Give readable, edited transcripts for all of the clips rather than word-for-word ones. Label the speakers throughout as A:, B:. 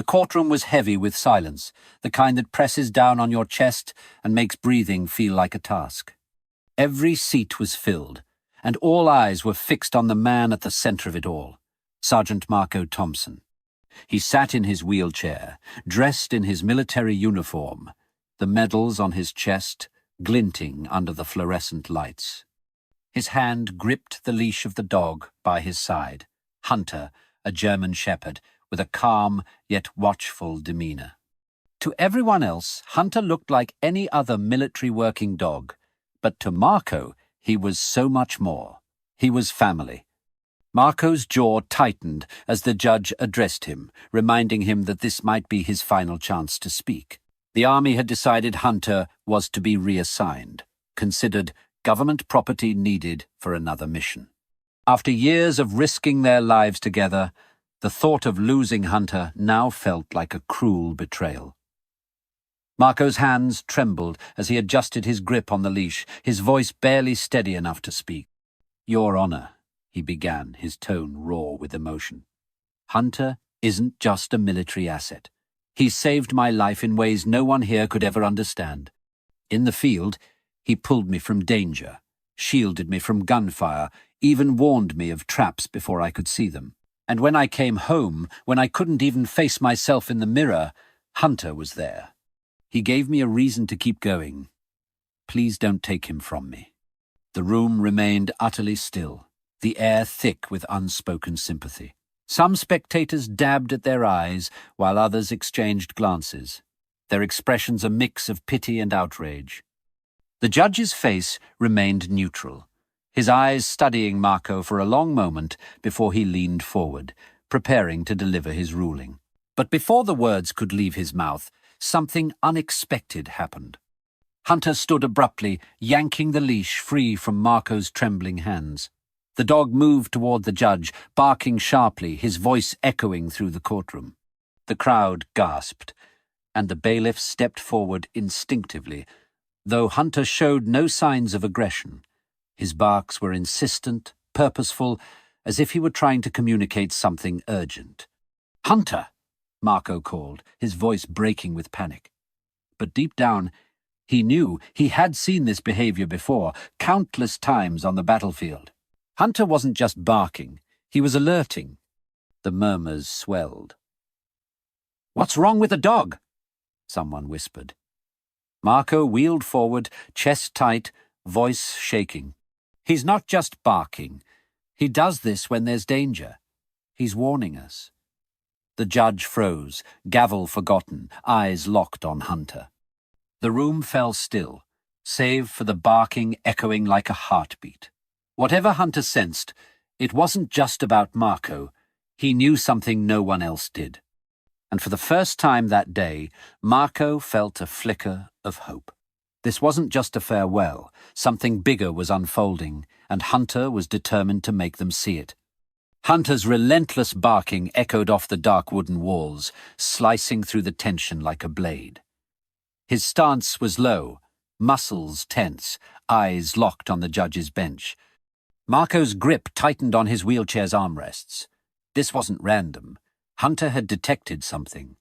A: The courtroom was heavy with silence, the kind that presses down on your chest and makes breathing feel like a task. Every seat was filled, and all eyes were fixed on the man at the center of it all, Sergeant Marco Thompson. He sat in his wheelchair, dressed in his military uniform, the medals on his chest glinting under the fluorescent lights. His hand gripped the leash of the dog by his side, Hunter, a German shepherd, with a calm yet watchful demeanor. To everyone else, Hunter looked like any other military working dog, but to Marco, he was so much more. He was family. Marco's jaw tightened as the judge addressed him, reminding him that this might be his final chance to speak. The army had decided Hunter was to be reassigned, considered government property needed for another mission. After years of risking their lives together, the thought of losing Hunter now felt like a cruel betrayal. Marco's hands trembled as he adjusted his grip on the leash, his voice barely steady enough to speak. "Your Honor," he began, his tone raw with emotion. "Hunter isn't just a military asset. He's saved my life in ways no one here could ever understand. In the field, he pulled me from danger, shielded me from gunfire, even warned me of traps before I could see them. And when I came home, when I couldn't even face myself in the mirror, Hunter was there. He gave me a reason to keep going. Please don't take him from me." The room remained utterly still, the air thick with unspoken sympathy. Some spectators dabbed at their eyes, while others exchanged glances, their expressions a mix of pity and outrage. The judge's face remained neutral, his eyes studying Marco for a long moment before he leaned forward, preparing to deliver his ruling. But before the words could leave his mouth, something unexpected happened. Hunter stood abruptly, yanking the leash free from Marco's trembling hands. The dog moved toward the judge, barking sharply, his voice echoing through the courtroom. The crowd gasped, and the bailiff stepped forward instinctively, though Hunter showed no signs of aggression. His barks were insistent, purposeful, as if he were trying to communicate something urgent. "Hunter!" Marco called, his voice breaking with panic. But deep down, he knew he had seen this behavior before, countless times on the battlefield. Hunter wasn't just barking, he was alerting. The murmurs swelled. "What's wrong with the dog?" someone whispered. Marco wheeled forward, chest tight, voice shaking. "He's not just barking. He does this when there's danger. He's warning us." The judge froze, gavel forgotten, eyes locked on Hunter. The room fell still, save for the barking echoing like a heartbeat. Whatever Hunter sensed, it wasn't just about Marco. He knew something no one else did. And for the first time that day, Marco felt a flicker of hope. This wasn't just a farewell. Something bigger was unfolding, and Hunter was determined to make them see it. Hunter's relentless barking echoed off the dark wooden walls, slicing through the tension like a blade. His stance was low, muscles tense, eyes locked on the judge's bench. Marco's grip tightened on his wheelchair's armrests. This wasn't random. Hunter had detected something.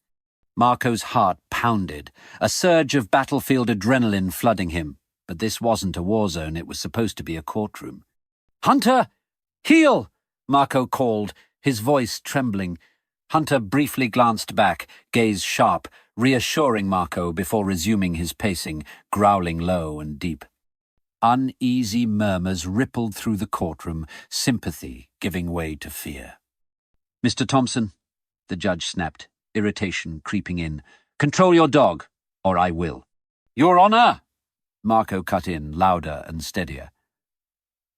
A: Marco's heart pounded, a surge of battlefield adrenaline flooding him. But this wasn't a war zone, it was supposed to be a courtroom. "Hunter! Heel!" Marco called, his voice trembling. Hunter briefly glanced back, gaze sharp, reassuring Marco before resuming his pacing, growling low and deep. Uneasy murmurs rippled through the courtroom, sympathy giving way to fear. "Mr. Thompson," the judge snapped, irritation creeping in, "control your dog, or I will." "Your Honor!" Marco cut in, louder and steadier.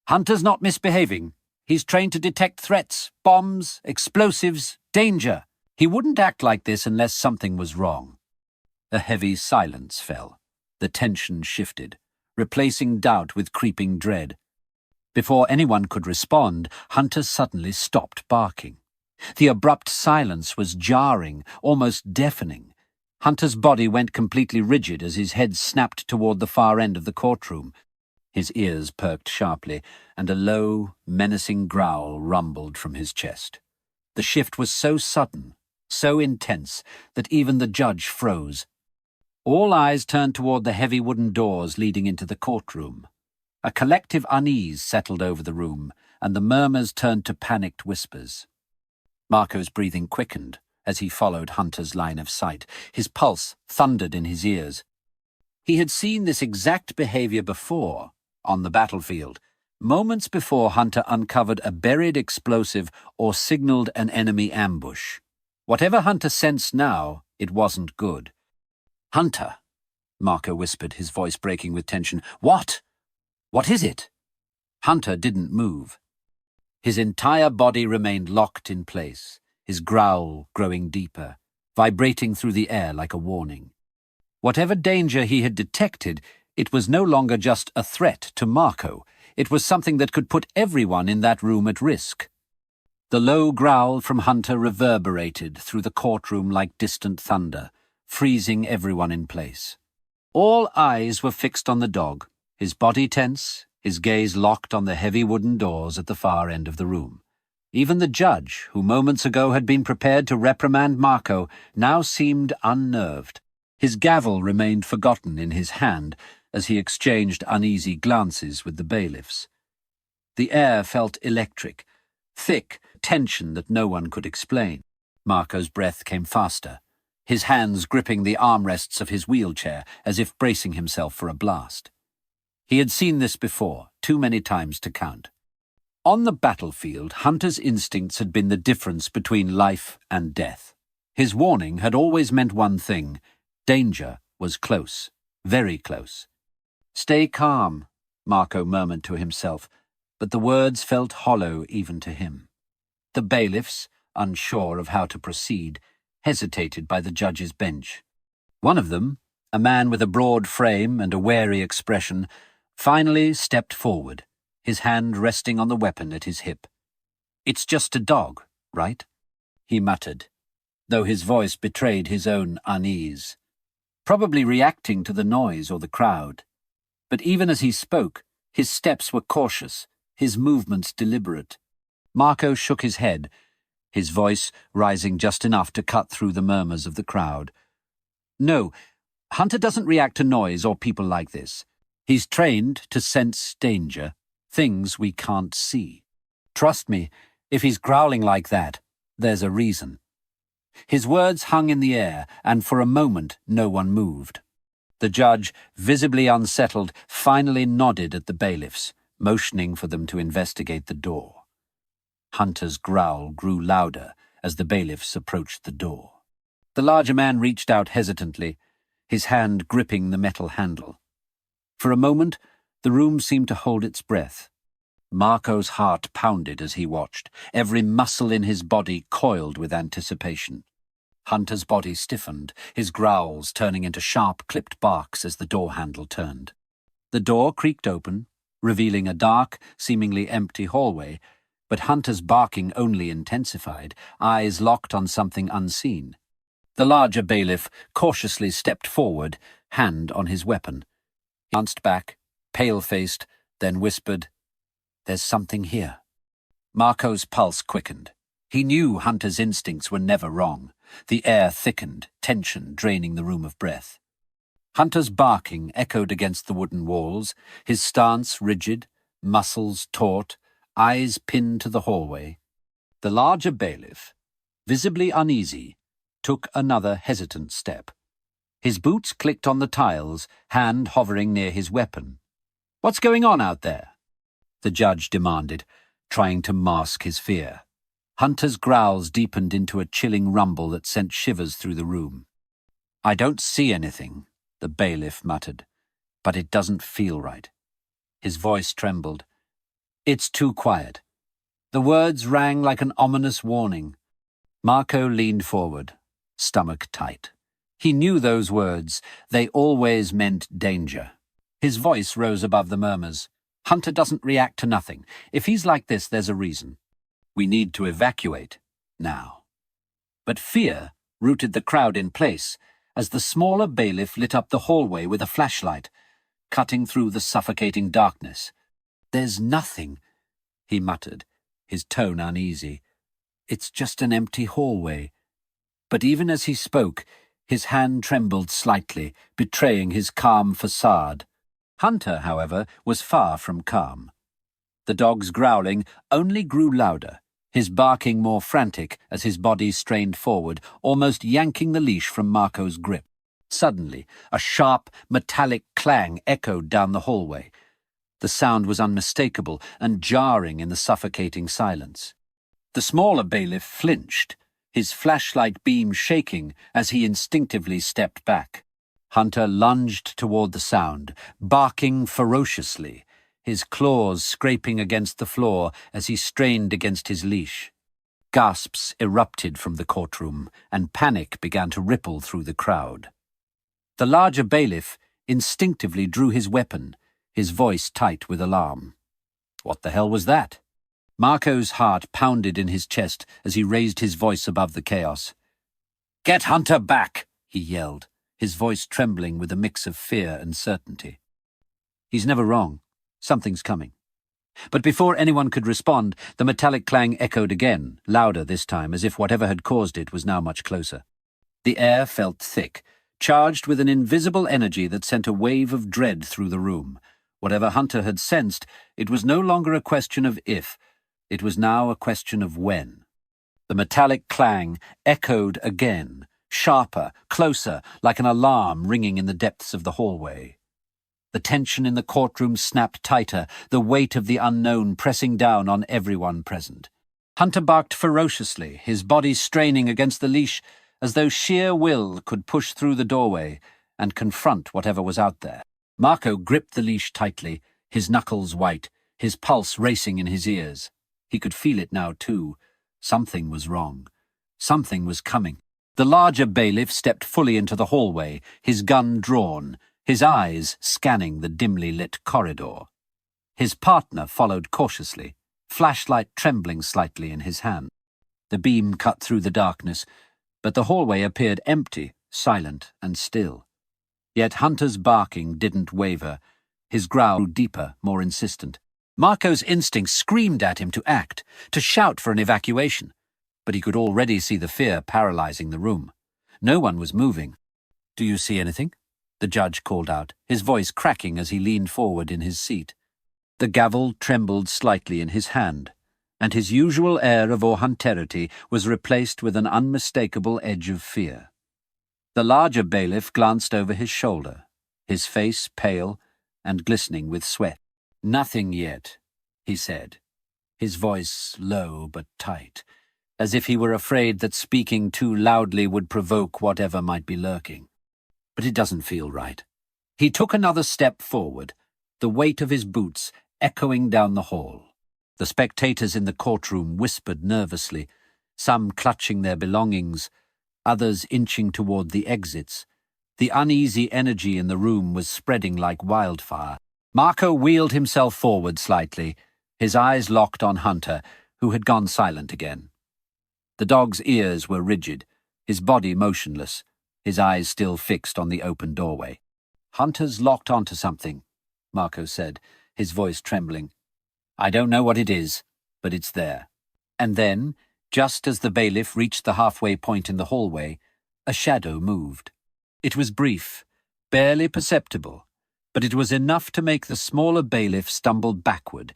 A: "Hunter's not misbehaving. He's trained to detect threats, bombs, explosives, danger. He wouldn't act like this unless something was wrong." A heavy silence fell. The tension shifted, replacing doubt with creeping dread. Before anyone could respond, Hunter suddenly stopped barking. The abrupt silence was jarring, almost deafening. Hunter's body went completely rigid as his head snapped toward the far end of the courtroom. His ears perked sharply, and a low, menacing growl rumbled from his chest. The shift was so sudden, so intense that even the judge froze. All eyes turned toward the heavy wooden doors leading into the courtroom. A collective unease settled over the room, and the murmurs turned to panicked whispers. Marco's breathing quickened as he followed Hunter's line of sight. His pulse thundered in his ears. He had seen this exact behavior before, on the battlefield, moments before Hunter uncovered a buried explosive or signaled an enemy ambush. Whatever Hunter sensed now, it wasn't good. "Hunter," Marco whispered, his voice breaking with tension. "What? What is it?" Hunter didn't move. His entire body remained locked in place, his growl growing deeper, vibrating through the air like a warning. Whatever danger he had detected, it was no longer just a threat to Marco. It was something that could put everyone in that room at risk. The low growl from Hunter reverberated through the courtroom like distant thunder, freezing everyone in place. All eyes were fixed on the dog, his body tense, his gaze locked on the heavy wooden doors at the far end of the room. Even the judge, who moments ago had been prepared to reprimand Marco, now seemed unnerved. His gavel remained forgotten in his hand as he exchanged uneasy glances with the bailiffs. The air felt electric, thick tension that no one could explain. Marco's breath came faster, his hands gripping the armrests of his wheelchair as if bracing himself for a blast. He had seen this before, too many times to count. On the battlefield, Hunter's instincts had been the difference between life and death. His warning had always meant one thing: danger was close, very close. "Stay calm," Marco murmured to himself, but the words felt hollow even to him. The bailiffs, unsure of how to proceed, hesitated by the judge's bench. One of them, a man with a broad frame and a wary expression, finally stepped forward, his hand resting on the weapon at his hip. "It's just a dog, right?" he muttered, though his voice betrayed his own unease. Probably reacting to the noise or the crowd. But even as he spoke, his steps were cautious, his movements deliberate. Marco shook his head, his voice rising just enough to cut through the murmurs of the crowd. "No, Hunter doesn't react to noise or people like this. He's trained to sense danger, things we can't see. Trust me, if he's growling like that, there's a reason." His words hung in the air, and for a moment no one moved. The judge, visibly unsettled, finally nodded at the bailiffs, motioning for them to investigate the door. Hunter's growl grew louder as the bailiffs approached the door. The larger man reached out hesitantly, his hand gripping the metal handle. For a moment, the room seemed to hold its breath. Marco's heart pounded as he watched, every muscle in his body coiled with anticipation. Hunter's body stiffened, his growls turning into sharp, clipped barks as the door handle turned. The door creaked open, revealing a dark, seemingly empty hallway, but Hunter's barking only intensified, eyes locked on something unseen. The larger bailiff cautiously stepped forward, hand on his weapon. He glanced back, pale-faced, then whispered, "There's something here." Marco's pulse quickened. He knew Hunter's instincts were never wrong. The air thickened, tension draining the room of breath. Hunter's barking echoed against the wooden walls, his stance rigid, muscles taut, eyes pinned to the hallway. The larger bailiff, visibly uneasy, took another hesitant step. His boots clicked on the tiles, hand hovering near his weapon. "What's going on out there?" the judge demanded, trying to mask his fear. Hunter's growls deepened into a chilling rumble that sent shivers through the room. "I don't see anything," the bailiff muttered, "but it doesn't feel right." His voice trembled. "It's too quiet." The words rang like an ominous warning. Marco leaned forward, stomach tight. He knew those words. They always meant danger. His voice rose above the murmurs. "Hunter doesn't react to nothing. If he's like this, there's a reason. We need to evacuate, now." But fear rooted the crowd in place as the smaller bailiff lit up the hallway with a flashlight, cutting through the suffocating darkness. "There's nothing," he muttered, his tone uneasy. "It's just an empty hallway." But even as he spoke, his hand trembled slightly, betraying his calm facade. Hunter, however, was far from calm. The dog's growling only grew louder, his barking more frantic as his body strained forward, almost yanking the leash from Marco's grip. Suddenly, a sharp, metallic clang echoed down the hallway. The sound was unmistakable and jarring in the suffocating silence. The smaller bailiff flinched, his flashlight beam shaking as he instinctively stepped back. Hunter lunged toward the sound, barking ferociously, his claws scraping against the floor as he strained against his leash. Gasps erupted from the courtroom, and panic began to ripple through the crowd. The larger bailiff instinctively drew his weapon, his voice tight with alarm. What the hell was that? Marco's heart pounded in his chest as he raised his voice above the chaos. "Get Hunter back!" he yelled, his voice trembling with a mix of fear and certainty. He's never wrong. Something's coming. But before anyone could respond, the metallic clang echoed again, louder this time, as if whatever had caused it was now much closer. The air felt thick, charged with an invisible energy that sent a wave of dread through the room. Whatever Hunter had sensed, it was no longer a question of if, it was now a question of when. The metallic clang echoed again, sharper, closer, like an alarm ringing in the depths of the hallway. The tension in the courtroom snapped tighter, the weight of the unknown pressing down on everyone present. Hunter barked ferociously, his body straining against the leash, as though sheer will could push through the doorway and confront whatever was out there. Marco gripped the leash tightly, his knuckles white, his pulse racing in his ears. He could feel it now, too. Something was wrong. Something was coming. The larger bailiff stepped fully into the hallway, his gun drawn, his eyes scanning the dimly lit corridor. His partner followed cautiously, flashlight trembling slightly in his hand. The beam cut through the darkness, but the hallway appeared empty, silent and still. Yet Hunter's barking didn't waver. His growl grew deeper, more insistent. Marco's instincts screamed at him to act, to shout for an evacuation, but he could already see the fear paralyzing the room. No one was moving. "Do you see anything?" the judge called out, his voice cracking as he leaned forward in his seat. The gavel trembled slightly in his hand, and his usual air of austerity was replaced with an unmistakable edge of fear. The larger bailiff glanced over his shoulder, his face pale and glistening with sweat. "Nothing yet," he said, his voice low but tight, as if he were afraid that speaking too loudly would provoke whatever might be lurking. "But it doesn't feel right." He took another step forward, the weight of his boots echoing down the hall. The spectators in the courtroom whispered nervously, some clutching their belongings, others inching toward the exits. The uneasy energy in the room was spreading like wildfire. Marco wheeled himself forward slightly, his eyes locked on Hunter, who had gone silent again. The dog's ears were rigid, his body motionless, his eyes still fixed on the open doorway. "Hunter's locked onto something," Marco said, his voice trembling. "I don't know what it is, but it's there." And then, just as the bailiff reached the halfway point in the hallway, a shadow moved. It was brief, barely perceptible, but it was enough to make the smaller bailiff stumble backward,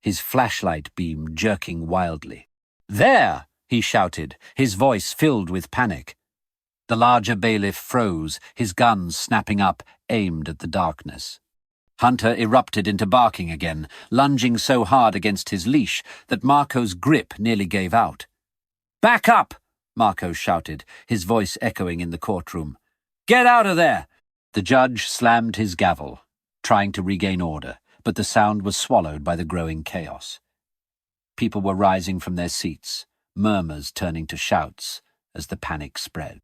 A: his flashlight beam jerking wildly. "There!" he shouted, his voice filled with panic. The larger bailiff froze, his gun snapping up, aimed at the darkness. Hunter erupted into barking again, lunging so hard against his leash that Marco's grip nearly gave out. "Back up!" Marco shouted, his voice echoing in the courtroom. "Get out of there!" The judge slammed his gavel, trying to regain order, but the sound was swallowed by the growing chaos. People were rising from their seats, murmurs turning to shouts as the panic spread.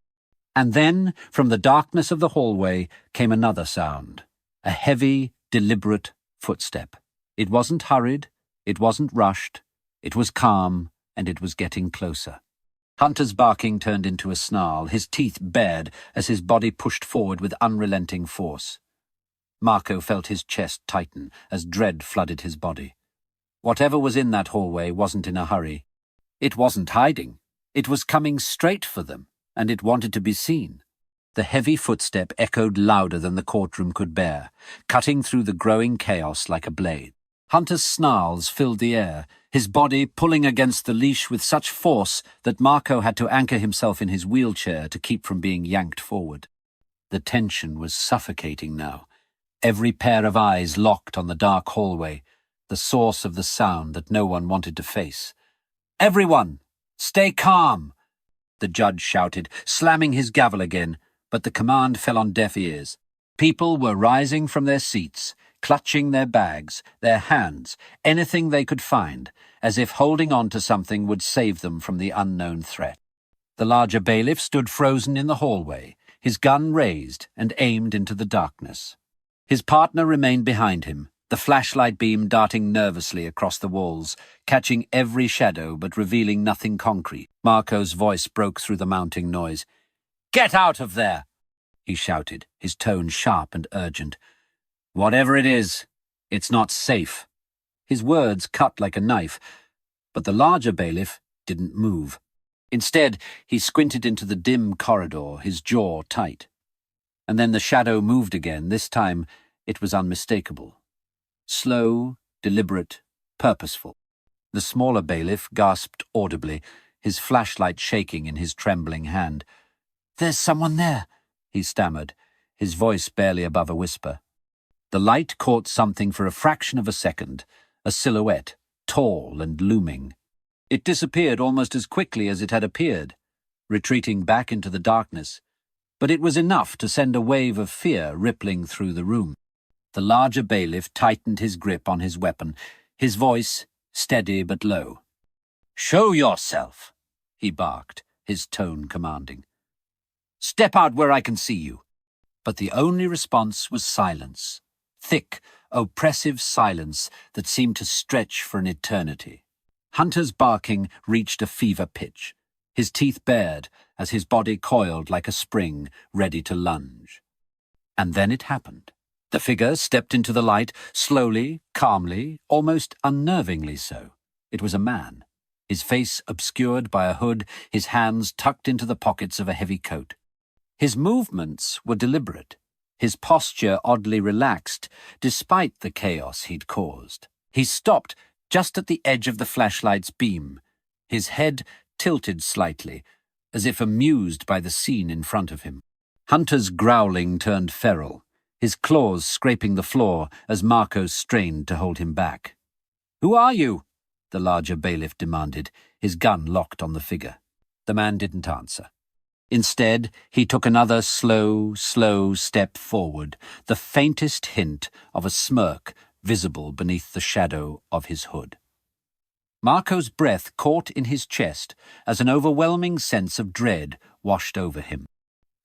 A: And then, from the darkness of the hallway, came another sound, a heavy, deliberate footstep. It wasn't hurried, it wasn't rushed, it was calm, and it was getting closer. Hunter's barking turned into a snarl, his teeth bared as his body pushed forward with unrelenting force. Marco felt his chest tighten as dread flooded his body. Whatever was in that hallway wasn't in a hurry. It wasn't hiding. It was coming straight for them. and it wanted to be seen. The heavy footstep echoed louder than the courtroom could bear, cutting through the growing chaos like a blade. Hunter's snarls filled the air, his body pulling against the leash with such force that Marco had to anchor himself in his wheelchair to keep from being yanked forward. The tension was suffocating now. Every pair of eyes locked on the dark hallway, the source of the sound that no one wanted to face. "Everyone, stay calm!" the judge shouted, slamming his gavel again, but the command fell on deaf ears. People were rising from their seats, clutching their bags, their hands, anything they could find, as if holding on to something would save them from the unknown threat. The larger bailiff stood frozen in the hallway, his gun raised and aimed into the darkness. His partner remained behind him, the flashlight beam darting nervously across the walls, catching every shadow but revealing nothing concrete. Marco's voice broke through the mounting noise. "Get out of there!" he shouted, his tone sharp and urgent. "Whatever it is, it's not safe." His words cut like a knife, but the larger bailiff didn't move. Instead, he squinted into the dim corridor, his jaw tight. And then the shadow moved again. This time, it was unmistakable. Slow, deliberate, purposeful. The smaller bailiff gasped audibly, his flashlight shaking in his trembling hand. "There's someone there," he stammered, his voice barely above a whisper. The light caught something for a fraction of a second, a silhouette, tall and looming. It disappeared almost as quickly as it had appeared, retreating back into the darkness, but it was enough to send a wave of fear rippling through the room. The larger bailiff tightened his grip on his weapon, his voice steady but low. "Show yourself," he barked, his tone commanding. "Step out where I can see you." But the only response was silence, thick, oppressive silence that seemed to stretch for an eternity. Hunter's barking reached a fever pitch, his teeth bared as his body coiled like a spring ready to lunge. And then it happened. The figure stepped into the light, slowly, calmly, almost unnervingly so. It was a man, his face obscured by a hood, his hands tucked into the pockets of a heavy coat. His movements were deliberate, his posture oddly relaxed, despite the chaos he'd caused. He stopped just at the edge of the flashlight's beam, his head tilted slightly, as if amused by the scene in front of him. Hunter's growling turned feral, his claws scraping the floor as Marco strained to hold him back. "Who are you?" the larger bailiff demanded, his gun locked on the figure. The man didn't answer. Instead, he took another slow step forward, the faintest hint of a smirk visible beneath the shadow of his hood. Marco's breath caught in his chest as an overwhelming sense of dread washed over him.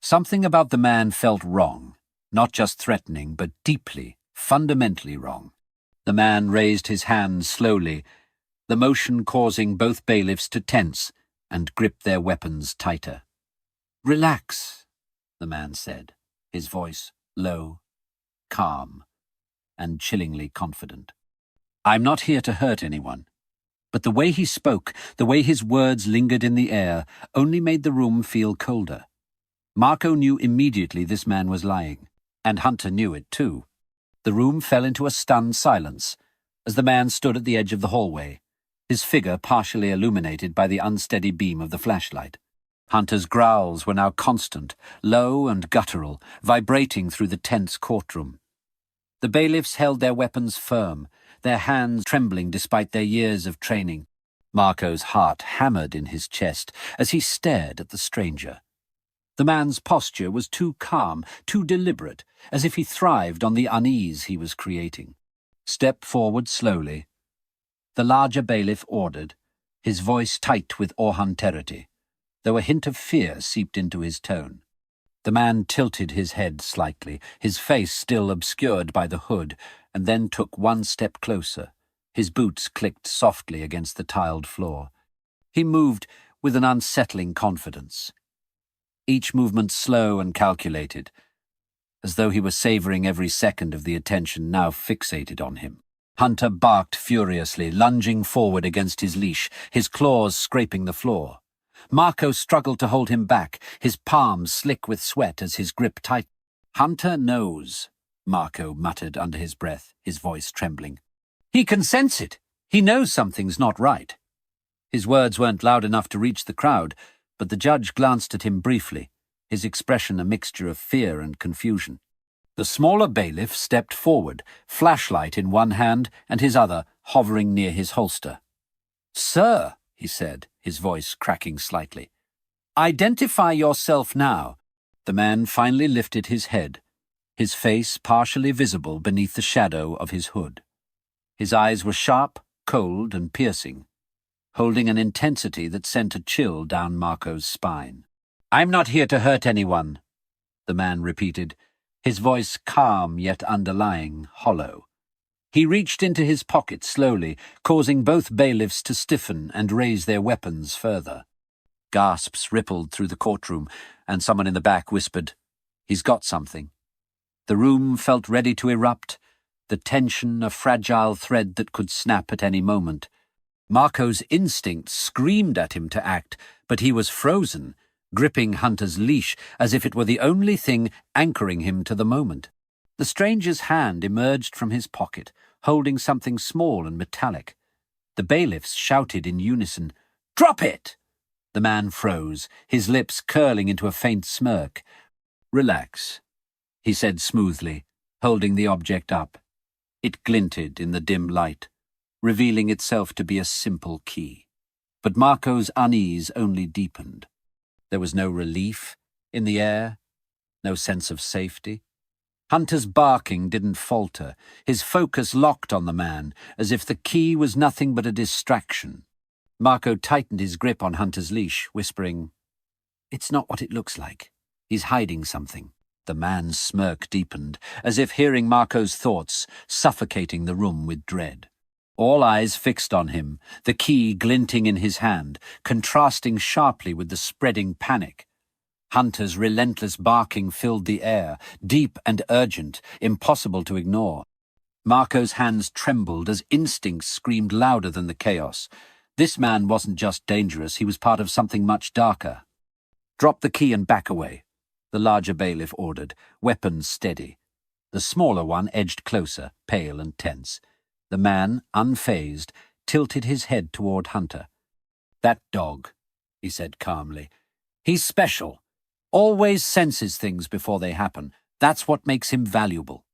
A: Something about the man felt wrong, not just threatening, but deeply, fundamentally wrong. The man raised his hands slowly, the motion causing both bailiffs to tense and grip their weapons tighter. "Relax," the man said, his voice low, calm, and chillingly confident. "I'm not here to hurt anyone." But the way he spoke, the way his words lingered in the air, only made the room feel colder. Marco knew immediately this man was lying, and Hunter knew it too. The room fell into a stunned silence as the man stood at the edge of the hallway, his figure partially illuminated by the unsteady beam of the flashlight. Hunter's growls were now constant, low and guttural, vibrating through the tense courtroom. The bailiffs held their weapons firm, their hands trembling despite their years of training. Marco's heart hammered in his chest as he stared at the stranger. The man's posture was too calm, too deliberate, as if he thrived on the unease he was creating. "Step forward slowly," the larger bailiff ordered, his voice tight with austerity, though a hint of fear seeped into his tone. The man tilted his head slightly, his face still obscured by the hood, and then took one step closer. His boots clicked softly against the tiled floor. He moved with an unsettling confidence, each movement slow and calculated, as though he were savoring every second of the attention now fixated on him. Hunter barked furiously, lunging forward against his leash, his claws scraping the floor. Marco struggled to hold him back, his palms slick with sweat as his grip tightened. "Hunter knows," Marco muttered under his breath, his voice trembling. "He can sense it. He knows something's not right." His words weren't loud enough to reach the crowd, but the judge glanced at him briefly, his expression a mixture of fear and confusion. The smaller bailiff stepped forward, flashlight in one hand and his other hovering near his holster. "Sir," he said, his voice cracking slightly, "identify yourself now." The man finally lifted his head, his face partially visible beneath the shadow of his hood. His eyes were sharp, cold, and piercing, holding an intensity that sent a chill down Marco's spine. "I'm not here to hurt anyone," the man repeated, his voice calm yet underlying, hollow. He reached into his pocket slowly, causing both bailiffs to stiffen and raise their weapons further. Gasps rippled through the courtroom, and someone in the back whispered, "He's got something." The room felt ready to erupt, the tension a fragile thread that could snap at any moment. Marco's instinct screamed at him to act, but he was frozen, gripping Hunter's leash as if it were the only thing anchoring him to the moment. The stranger's hand emerged from his pocket, holding something small and metallic. The bailiffs shouted in unison, "Drop it!" The man froze, his lips curling into a faint smirk. "Relax," he said smoothly, holding the object up. It glinted in the dim light, revealing itself to be a simple key. But Marco's unease only deepened. There was no relief in the air, no sense of safety. Hunter's barking didn't falter, his focus locked on the man, as if the key was nothing but a distraction. Marco tightened his grip on Hunter's leash, whispering, "It's not what it looks like. He's hiding something." The man's smirk deepened, as if hearing Marco's thoughts, suffocating the room with dread. All eyes fixed on him, the key glinting in his hand, contrasting sharply with the spreading panic. Hunter's relentless barking filled the air, deep and urgent, impossible to ignore. Marco's hands trembled as instincts screamed louder than the chaos. This man wasn't just dangerous, he was part of something much darker. "Drop the key and back away," the larger bailiff ordered, weapons steady. The smaller one edged closer, pale and tense. The man, unfazed, tilted his head toward Hunter. "That dog," he said calmly. "He's special. Always senses things before they happen. That's what makes him valuable."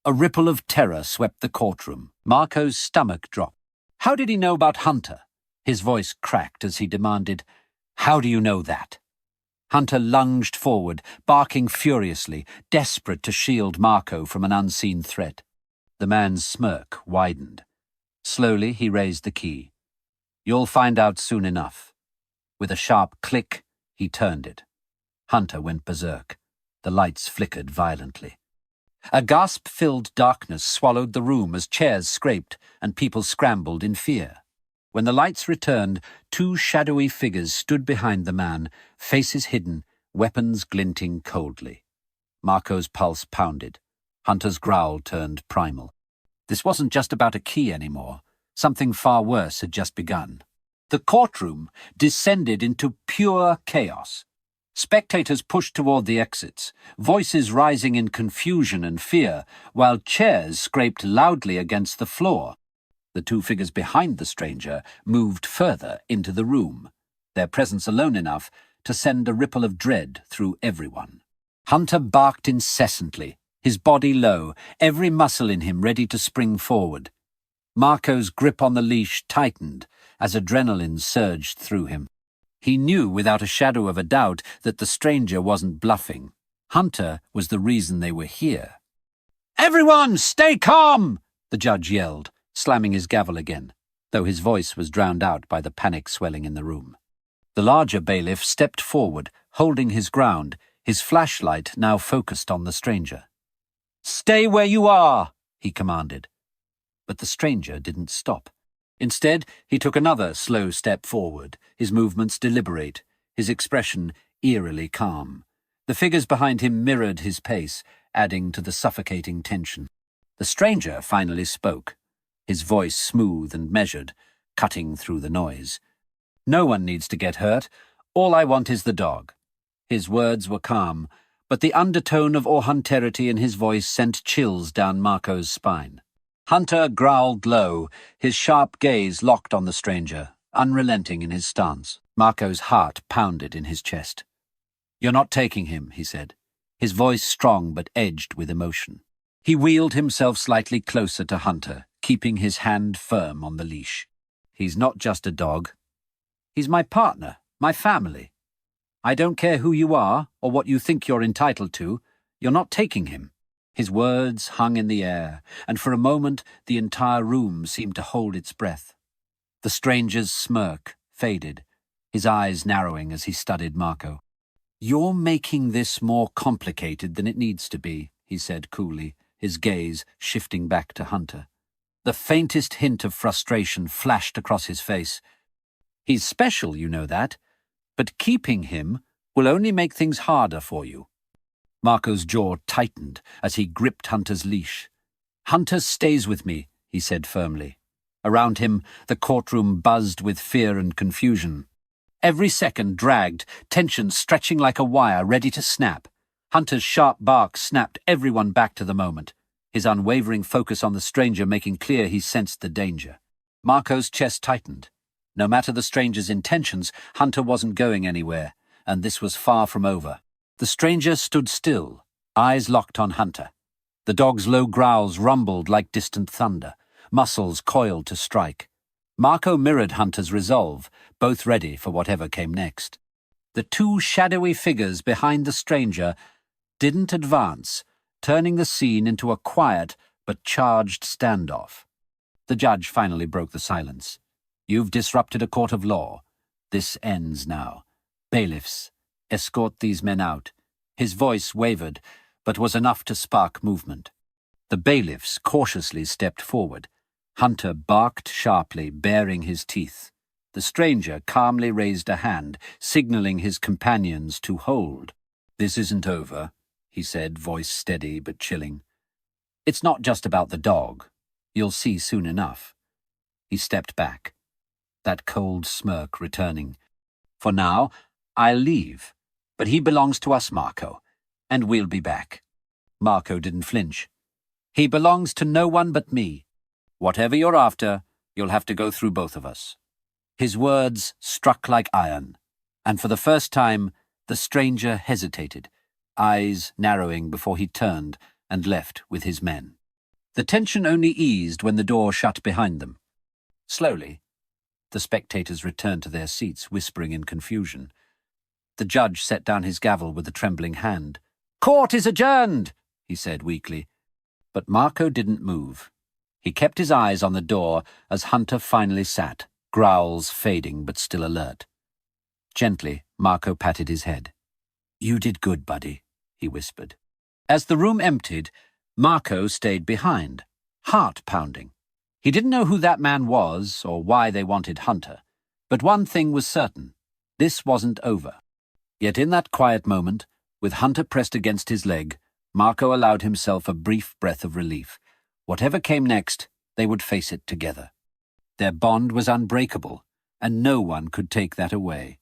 A: A ripple of terror swept the courtroom. Marco's stomach dropped. "How did he know about Hunter?" His voice cracked as he demanded, "How do you know that?" Hunter lunged forward, barking furiously, desperate to shield Marco from an unseen threat. The man's smirk widened. Slowly he raised the key. "You'll find out soon enough." With a sharp click, he turned it. Hunter went berserk. The lights flickered violently. A gasp-filled darkness swallowed the room as chairs scraped and people scrambled in fear. When the lights returned, two shadowy figures stood behind the man, faces hidden, weapons glinting coldly. Marco's pulse pounded. Hunter's growl turned primal. This wasn't just about a key anymore. Something far worse had just begun. The courtroom descended into pure chaos. Spectators pushed toward the exits, voices rising in confusion and fear, while chairs scraped loudly against the floor. The two figures behind the stranger moved further into the room, their presence alone enough to send a ripple of dread through everyone. Hunter barked incessantly, his body low, every muscle in him ready to spring forward. Marco's grip on the leash tightened as adrenaline surged through him. He knew without a shadow of a doubt that the stranger wasn't bluffing. Hunter was the reason they were here. "Everyone, stay calm!" the judge yelled, slamming his gavel again, though his voice was drowned out by the panic swelling in the room. The larger bailiff stepped forward, holding his ground, his flashlight now focused on the stranger. "Stay where you are," he commanded. But the stranger didn't stop. Instead, he took another slow step forward, his movements deliberate, his expression eerily calm. The figures behind him mirrored his pace, adding to the suffocating tension. The stranger finally spoke, his voice smooth and measured, cutting through the noise. "No one needs to get hurt. All I want is the dog." His words were calm, but the undertone of authority in his voice sent chills down Marco's spine. Hunter growled low, his sharp gaze locked on the stranger, unrelenting in his stance. Marco's heart pounded in his chest. "You're not taking him," he said, his voice strong but edged with emotion. He wheeled himself slightly closer to Hunter, keeping his hand firm on the leash. "He's not just a dog. He's my partner, my family. I don't care who you are or what you think you're entitled to. You're not taking him." His words hung in the air, and for a moment the entire room seemed to hold its breath. The stranger's smirk faded, his eyes narrowing as he studied Marco. "You're making this more complicated than it needs to be," he said coolly, his gaze shifting back to Hunter. The faintest hint of frustration flashed across his face. "He's special, you know that, but keeping him will only make things harder for you." Marco's jaw tightened as he gripped Hunter's leash. "Hunter stays with me," he said firmly. Around him, the courtroom buzzed with fear and confusion. Every second dragged, tension stretching like a wire ready to snap. Hunter's sharp bark snapped everyone back to the moment, his unwavering focus on the stranger making clear he sensed the danger. Marco's chest tightened. No matter the stranger's intentions, Hunter wasn't going anywhere, and this was far from over. The stranger stood still, eyes locked on Hunter. The dog's low growls rumbled like distant thunder, muscles coiled to strike. Marco mirrored Hunter's resolve, both ready for whatever came next. The two shadowy figures behind the stranger didn't advance, turning the scene into a quiet but charged standoff. The judge finally broke the silence. "You've disrupted a court of law. This ends now. Bailiffs, escort these men out." His voice wavered, but was enough to spark movement. The bailiffs cautiously stepped forward. Hunter barked sharply, baring his teeth. The stranger calmly raised a hand, signaling his companions to hold. "This isn't over," he said, voice steady but chilling. "It's not just about the dog. You'll see soon enough." He stepped back, that cold smirk returning. "For now, I'll leave, but he belongs to us, Marco, and we'll be back." Marco didn't flinch. "He belongs to no one but me. Whatever you're after, you'll have to go through both of us." His words struck like iron, and for the first time, the stranger hesitated, eyes narrowing before he turned and left with his men. The tension only eased when the door shut behind them. Slowly, the spectators returned to their seats, whispering in confusion. The judge set down his gavel with a trembling hand. "Court is adjourned," he said weakly. But Marco didn't move. He kept his eyes on the door as Hunter finally sat, growls fading but still alert. Gently, Marco patted his head. "You did good, buddy," he whispered. As the room emptied, Marco stayed behind, heart pounding. He didn't know who that man was or why they wanted Hunter, but one thing was certain: this wasn't over. Yet in that quiet moment, with Hunter pressed against his leg, Marco allowed himself a brief breath of relief. Whatever came next, they would face it together. Their bond was unbreakable, and no one could take that away.